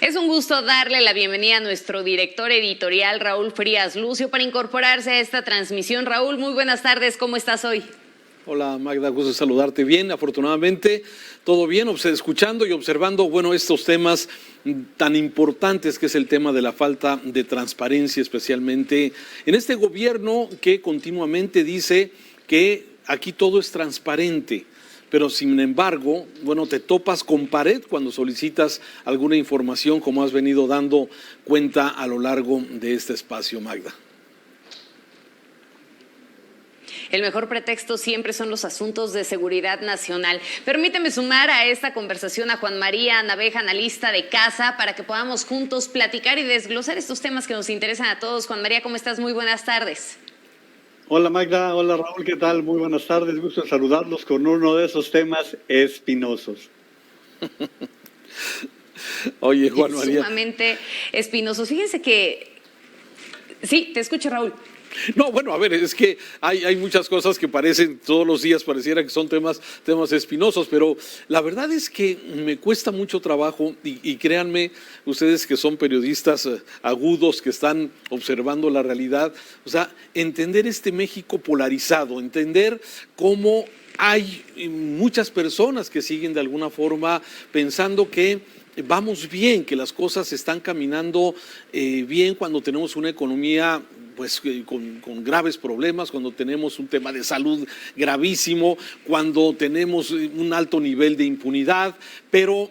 Es un gusto darle la bienvenida a nuestro director editorial, Raúl Frías Lucio, para incorporarse a esta transmisión. Raúl, muy buenas tardes, ¿cómo estás hoy? Hola Magda, gusto saludarte bien, afortunadamente todo bien, escuchando y observando, estos temas tan importantes que es el tema de la falta de transparencia, especialmente en este gobierno que continuamente dice que aquí todo es transparente. Pero sin embargo, te topas con pared cuando solicitas alguna información, como has venido dando cuenta a lo largo de este espacio, Magda. El mejor pretexto siempre son los asuntos de seguridad nacional. Permíteme sumar a esta conversación a Juan María Naveja, analista de Casa, para que podamos juntos platicar y desglosar estos temas que nos interesan a todos. Juan María, ¿cómo estás? Muy buenas tardes. Hola Magda, hola Raúl, ¿qué tal? Muy buenas tardes, gusto saludarlos con uno de esos temas espinosos. Oye, Juan María. Sumamente espinosos. Fíjense que... Sí, te escucho, Raúl. No, es que hay muchas cosas que parecen, todos los días pareciera que son temas espinosos, pero la verdad es que me cuesta mucho trabajo y créanme ustedes que son periodistas agudos que están observando la realidad, entender este México polarizado, entender cómo hay muchas personas que siguen de alguna forma pensando que vamos bien, que las cosas están caminando bien cuando tenemos una economía con graves problemas, cuando tenemos un tema de salud gravísimo, cuando tenemos un alto nivel de impunidad, pero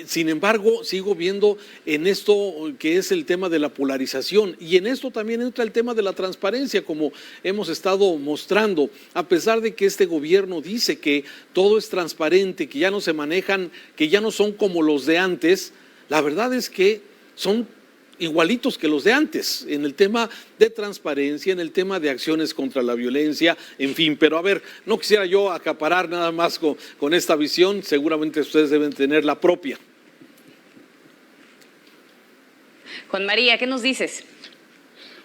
sin embargo sigo viendo en esto que es el tema de la polarización y en esto también entra el tema de la transparencia, como hemos estado mostrando, a pesar de que este gobierno dice que todo es transparente, que ya no se manejan, que ya no son como los de antes, la verdad es que son igualitos que los de antes, en el tema de transparencia, en el tema de acciones contra la violencia, en fin. Pero a ver, no quisiera yo acaparar nada más con esta visión, seguramente ustedes deben tener la propia. Juan María, ¿qué nos dices?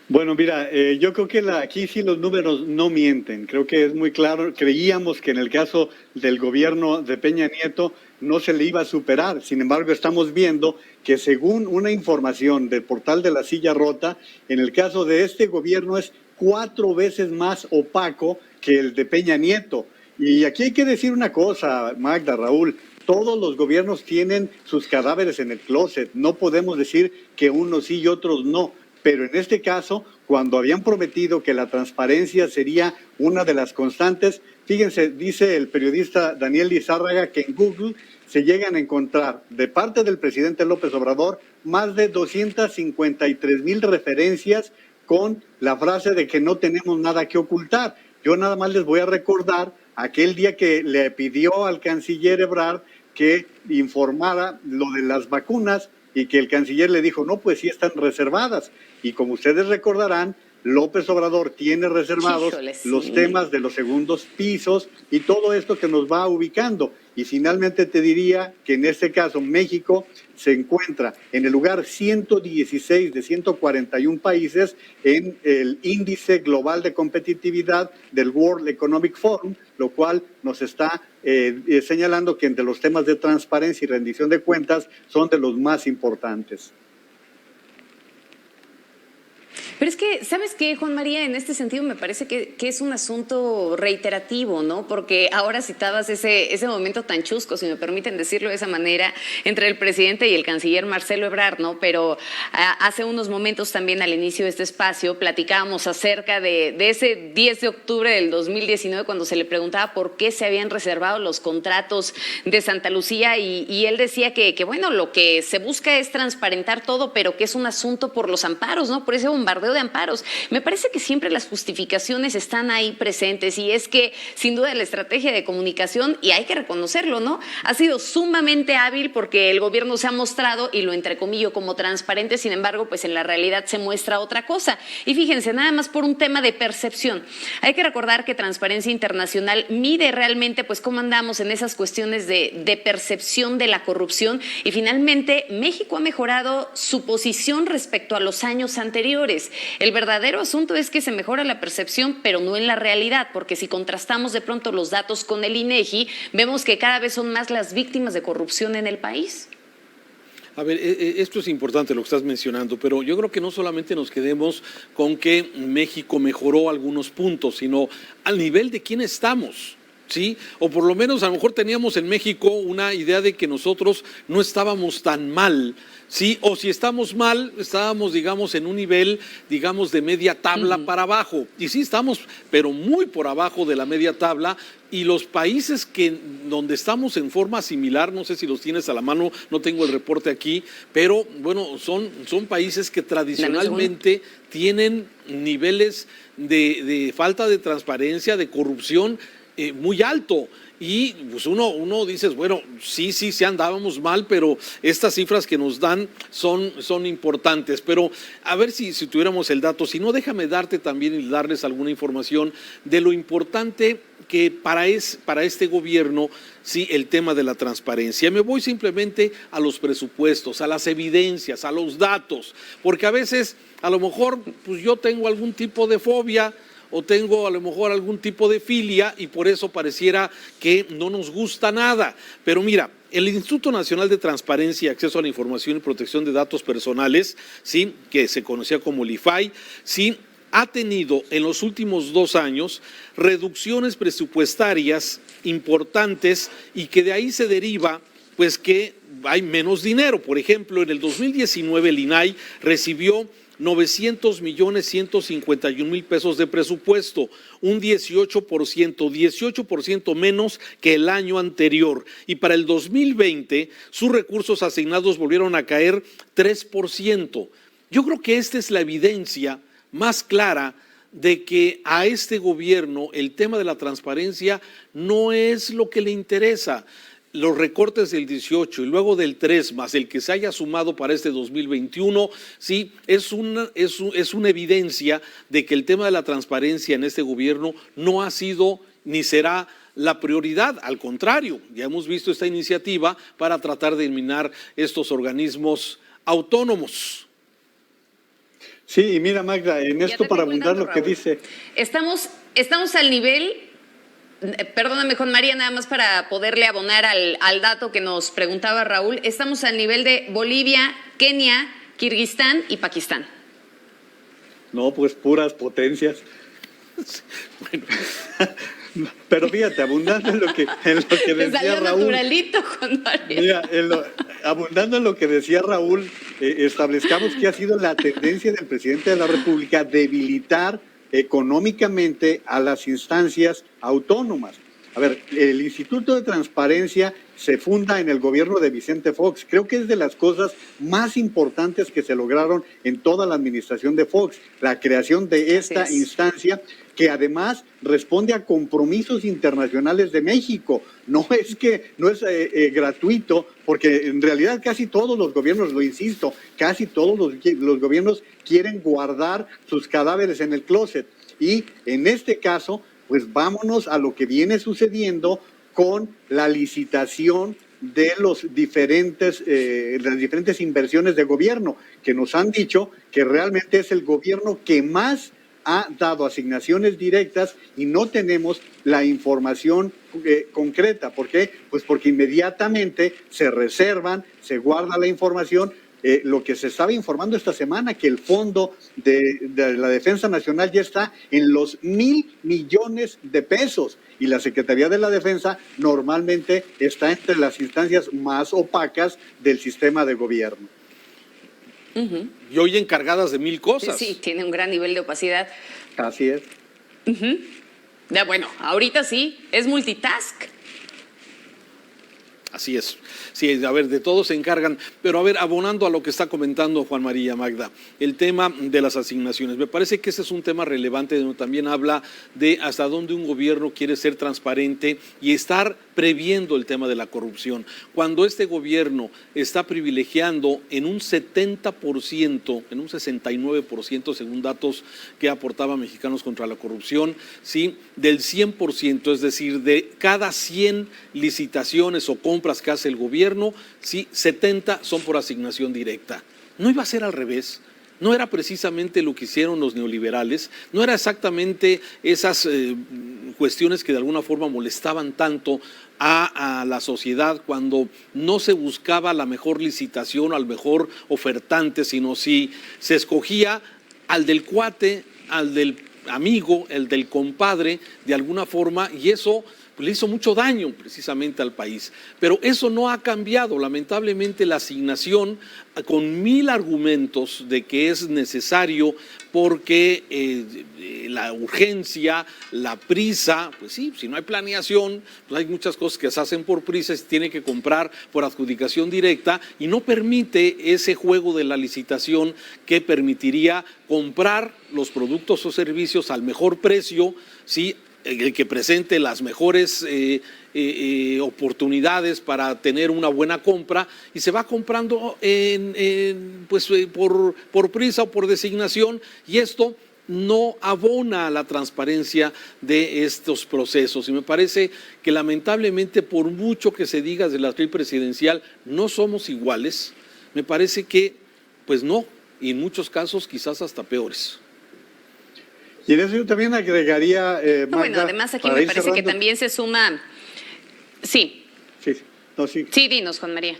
Bueno, mira, yo creo que aquí sí los números no mienten, creo que es muy claro, creíamos que en el caso del gobierno de Peña Nieto no se le iba a superar, sin embargo estamos viendo que según una información del portal de La Silla Rota, en el caso de este gobierno es 4 veces más opaco que el de Peña Nieto. Y aquí hay que decir una cosa, Magda, Raúl, todos los gobiernos tienen sus cadáveres en el closet, no podemos decir que unos sí y otros no. Pero en este caso, cuando habían prometido que la transparencia sería una de las constantes, fíjense, dice el periodista Daniel Lizárraga que en Google se llegan a encontrar de parte del presidente López Obrador más de 253,000 referencias con la frase de que no tenemos nada que ocultar. Yo nada más les voy a recordar aquel día que le pidió al canciller Ebrard que informara lo de las vacunas y que el canciller le dijo, no, pues sí están reservadas. Y como ustedes recordarán, López Obrador tiene reservados los temas de los segundos pisos y todo esto que nos va ubicando. Y finalmente te diría que en este caso México se encuentra en el lugar 116 de 141 países en el índice global de competitividad del World Economic Forum, lo cual nos está señalando que entre los temas de transparencia y rendición de cuentas son de los más importantes. Pero es que, ¿sabes qué, Juan María? En este sentido me parece que es un asunto reiterativo, ¿no? Porque ahora citabas ese momento tan chusco, si me permiten decirlo de esa manera, entre el presidente y el canciller Marcelo Ebrard, ¿no? Pero hace unos momentos también al inicio de este espacio platicábamos acerca de ese 10 de octubre del 2019 cuando se le preguntaba por qué se habían reservado los contratos de Santa Lucía y él decía que bueno, lo que se busca es transparentar todo, pero que es un asunto por los amparos, ¿no? Por ese bombardeo de amparos. Me parece que siempre las justificaciones están ahí presentes y es que sin duda la estrategia de comunicación, y hay que reconocerlo, ¿no? Ha sido sumamente hábil porque el gobierno se ha mostrado, y lo entrecomillo, como transparente, sin embargo, pues en la realidad se muestra otra cosa. Y fíjense, nada más por un tema de percepción. Hay que recordar que Transparencia Internacional mide realmente pues cómo andamos en esas cuestiones de percepción de la corrupción y finalmente México ha mejorado su posición respecto a los años anteriores. El verdadero asunto es que se mejora la percepción, pero no en la realidad, porque si contrastamos de pronto los datos con el INEGI, vemos que cada vez son más las víctimas de corrupción en el país. A ver, esto es importante lo que estás mencionando, pero yo creo que no solamente nos quedemos con que México mejoró algunos puntos, sino al nivel de quién estamos. ¿Sí? O por lo menos a lo mejor teníamos en México una idea de que nosotros no estábamos tan mal, ¿sí? O si estamos mal, estábamos, digamos, en un nivel, digamos, de media tabla para abajo. Y sí estamos, pero muy por abajo de la media tabla. Y los países donde estamos en forma similar, no sé si los tienes a la mano, no tengo el reporte aquí, pero bueno, son países que tradicionalmente tienen niveles de falta de transparencia, de corrupción, muy alto. Y pues uno dices, bueno, sí andábamos mal, pero estas cifras que nos dan son importantes. Pero a ver si tuviéramos el dato, si no, déjame darte también y darles alguna información de lo importante que para este gobierno, sí, el tema de la transparencia. Me voy simplemente a los presupuestos, a las evidencias, a los datos, porque a veces, a lo mejor, pues yo tengo algún tipo de fobia, o tengo a lo mejor algún tipo de filia y por eso pareciera que no nos gusta nada. Pero mira, el Instituto Nacional de Transparencia y Acceso a la Información y Protección de Datos Personales, ¿sí?, que se conocía como el IFAI, ¿sí?, ha tenido en los últimos 2 años reducciones presupuestarias importantes y que de ahí se deriva pues que hay menos dinero. Por ejemplo, en el 2019 el INAI recibió 900,151,000 pesos de presupuesto, un 18% menos que el año anterior. Y para el 2020, sus recursos asignados volvieron a caer 3%. Yo creo que esta es la evidencia más clara de que a este gobierno el tema de la transparencia no es lo que le interesa. Los recortes del 18 y luego del 3 más el que se haya sumado para este 2021, sí, es una evidencia de que el tema de la transparencia en este gobierno no ha sido ni será la prioridad. Al contrario, ya hemos visto esta iniciativa para tratar de eliminar estos organismos autónomos. Sí, y mira, Magda, en esto para abundar lo que dice. Estamos al nivel. Perdóname, Juan María, nada más para poderle abonar al dato que nos preguntaba Raúl. Estamos al nivel de Bolivia, Kenia, Kirguistán y Pakistán. No, pues puras potencias. Bueno. Pero fíjate, abundando en lo que decía Raúl. Naturalito, Juan María. Mira, abundando en lo que decía Raúl, establezcamos que ha sido la tendencia del presidente de la República debilitar económicamente a las instancias autónomas. A ver, el Instituto de Transparencia se funda en el gobierno de Vicente Fox. Creo que es de las cosas más importantes que se lograron en toda la administración de Fox, la creación de esta instancia que además responde a compromisos internacionales de México. No es gratuito, porque en realidad casi todos los gobiernos, lo insisto, casi todos los gobiernos quieren guardar sus cadáveres en el closet. Y en este caso, pues vámonos a lo que viene sucediendo con la licitación de las diferentes inversiones de gobierno, que nos han dicho que realmente es el gobierno que más ha dado asignaciones directas y no tenemos la información concreta. ¿Por qué? Pues porque inmediatamente se reservan, se guarda la información. Lo que se estaba informando esta semana, que el fondo de la Defensa Nacional ya está en los 1,000 millones de pesos y la Secretaría de la Defensa normalmente está entre las instancias más opacas del sistema de gobierno. Y hoy encargadas de 1,000 cosas. Sí, tiene un gran nivel de opacidad. Así es. Ya, bueno, ahorita sí, es multitask. Así es. Sí, a ver, de todo se encargan. Pero a ver, abonando a lo que está comentando Juan María, Magda, el tema de las asignaciones. Me parece que ese es un tema relevante donde también habla de hasta dónde un gobierno quiere ser transparente y estar previendo el tema de la corrupción. Cuando este gobierno está privilegiando en un 70%, en un 69%, según datos que aportaba Mexicanos contra la Corrupción, ¿sí?, del 100%, es decir, de cada 100 licitaciones o compras que hace el gobierno, sí, 70 son por asignación directa. ¿No iba a ser al revés? no era precisamente lo que hicieron los neoliberales, no era exactamente esas cuestiones que de alguna forma molestaban tanto a la sociedad cuando no se buscaba la mejor licitación o al mejor ofertante, sino si se escogía al del cuate, al del amigo, el del compadre, de alguna forma, y eso pues, le hizo mucho daño precisamente al país. Pero eso no ha cambiado. Lamentablemente la asignación, con 1000 argumentos de que es necesario porque la urgencia, la prisa, pues sí, si no hay planeación, pues hay muchas cosas que se hacen por prisa, se tiene que comprar por adjudicación directa y no permite ese juego de la licitación que permitiría comprar los productos o servicios al mejor precio, ¿sí? El que presente las mejores oportunidades para tener una buena compra y se va comprando por prisa o por designación y esto no abona a la transparencia de estos procesos y me parece que lamentablemente por mucho que se diga de la presidencial no somos iguales, me parece que pues no, y en muchos casos quizás hasta peores. Y en eso yo también agregaría, Magda, bueno, además aquí me parece que también se suma… Sí. Sí, no, sí. Sí, dinos, Juan María.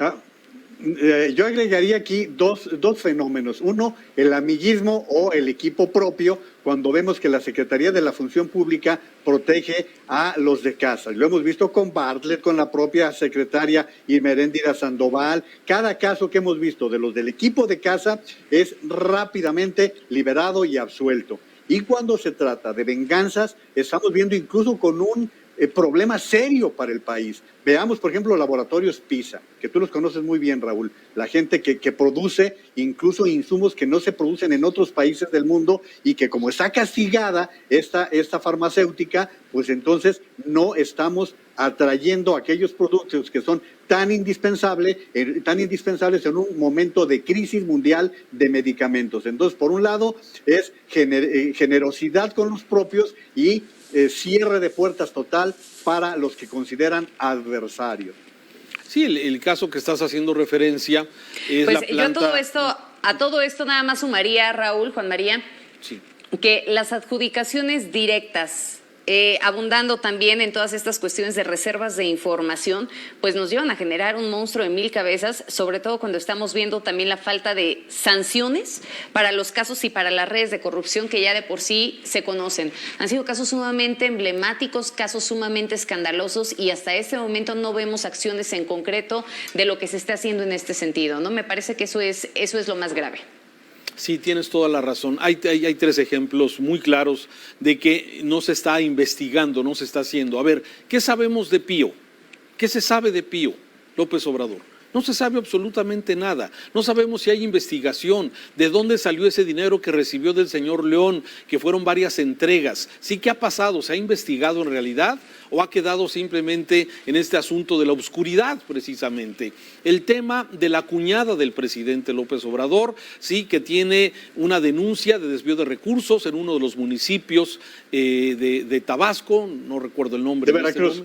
Yo agregaría aquí dos fenómenos. Uno, el amiguismo o el equipo propio, cuando vemos que la Secretaría de la Función Pública protege a los de casa. Lo hemos visto con Bartlett, con la propia secretaria Irmeréndira Sandoval. Cada caso que hemos visto de los del equipo de casa es rápidamente liberado y absuelto. Y cuando se trata de venganzas, estamos viendo incluso con un problema serio para el país. Veamos, por ejemplo, laboratorios PISA, que tú los conoces muy bien, Raúl, la gente que produce incluso insumos que no se producen en otros países del mundo y que como está castigada esta farmacéutica, pues entonces no estamos atrayendo aquellos productos que son tan indispensables en un momento de crisis mundial de medicamentos. Entonces, por un lado, es generosidad con los propios y cierre de puertas total para los que consideran adversarios. Sí, el caso que estás haciendo referencia es pues la planta… Yo a todo esto nada más sumaría, Raúl, Juan María, sí, que las adjudicaciones directas, abundando también en todas estas cuestiones de reservas de información, pues nos llevan a generar un monstruo de 1000 cabezas, sobre todo cuando estamos viendo también la falta de sanciones para los casos y para las redes de corrupción que ya de por sí se conocen. Han sido casos sumamente emblemáticos, casos sumamente escandalosos y hasta este momento no vemos acciones en concreto de lo que se está haciendo en este sentido, ¿no? Me parece que eso es lo más grave. Sí, tienes toda la razón. Hay 3 ejemplos muy claros de que no se está investigando, no se está haciendo. A ver, ¿qué sabemos de Pío? ¿Qué se sabe de Pío López Obrador? No se sabe absolutamente nada. No sabemos si hay investigación, de dónde salió ese dinero que recibió del señor León, que fueron varias entregas. Sí, ¿qué ha pasado? ¿Se ha investigado en realidad o ha quedado simplemente en este asunto de la oscuridad precisamente? El tema de la cuñada del presidente López Obrador, sí, que tiene una denuncia de desvío de recursos en uno de los municipios de Tabasco, no recuerdo el nombre. De Veracruz.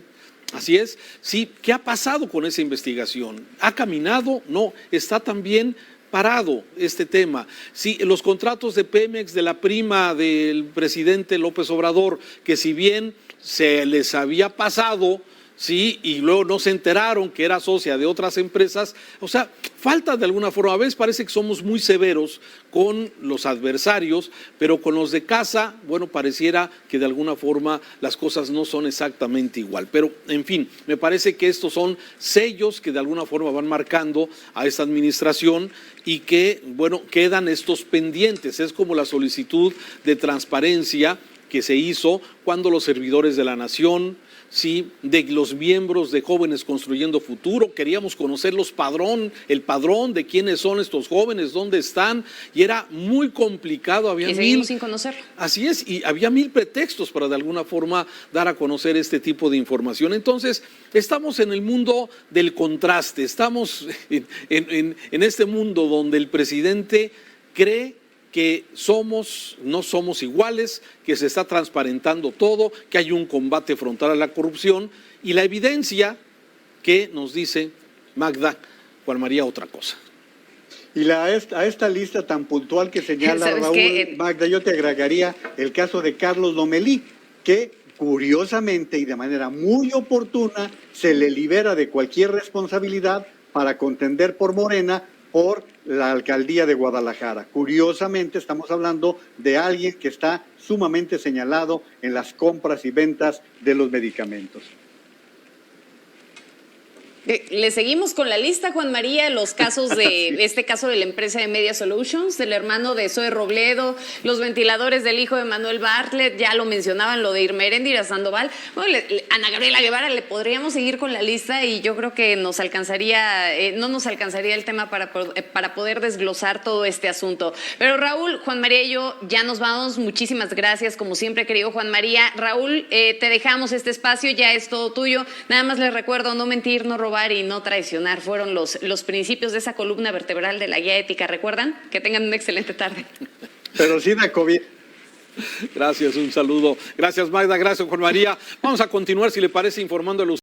Así es, sí, ¿qué ha pasado con esa investigación? ¿Ha caminado? No, está también parado este tema. Sí, los contratos de Pemex de la prima del presidente López Obrador, que si bien se les había pasado, sí, y luego no se enteraron que era socia de otras empresas, o sea, falta de alguna forma. A veces parece que somos muy severos con los adversarios, pero con los de casa, bueno, pareciera que de alguna forma las cosas no son exactamente igual. Pero, en fin, me parece que estos son sellos que de alguna forma van marcando a esta administración y que, bueno, quedan estos pendientes. Es como la solicitud de transparencia que se hizo cuando los servidores de la nación, sí, de los miembros de Jóvenes Construyendo Futuro, queríamos conocer el padrón de quiénes son estos jóvenes, dónde están, y era muy complicado. Había y seguimos sin conocerlo. Así es, y había 1000 pretextos para de alguna forma dar a conocer este tipo de información. Entonces, estamos en el mundo del contraste, estamos en este mundo donde el presidente cree que no somos iguales, que se está transparentando todo, que hay un combate frontal a la corrupción y la evidencia que nos dice Magda, Juan María, otra cosa. Y a esta lista tan puntual que señala ¿Sabes Raúl, qué? Magda, yo te agregaría el caso de Carlos Lomelí, que curiosamente y de manera muy oportuna se le libera de cualquier responsabilidad para contender por Morena por la alcaldía de Guadalajara. Curiosamente estamos hablando de alguien que está sumamente señalado en las compras y ventas de los medicamentos. Le seguimos con la lista, Juan María, los casos de este caso de la empresa de Media Solutions, del hermano de Zoe Robledo, los ventiladores del hijo de Manuel Bartlett, ya lo mencionaban, lo de Irma Heréndira Sandoval. Bueno, Ana Gabriela Guevara, le podríamos seguir con la lista y yo creo que nos alcanzaría, no nos alcanzaría el tema para poder desglosar todo este asunto. Pero Raúl, Juan María y yo ya nos vamos. Muchísimas gracias, como siempre, querido Juan María. Raúl, te dejamos este espacio, ya es todo tuyo. Nada más les recuerdo, no mentir, no robar y no traicionar fueron los principios de esa columna vertebral de la guía ética. ¿Recuerdan? Que tengan una excelente tarde. Pero sí da COVID. Gracias, un saludo. Gracias, Magda. Gracias, Juan María. Vamos a continuar, si le parece, informando a los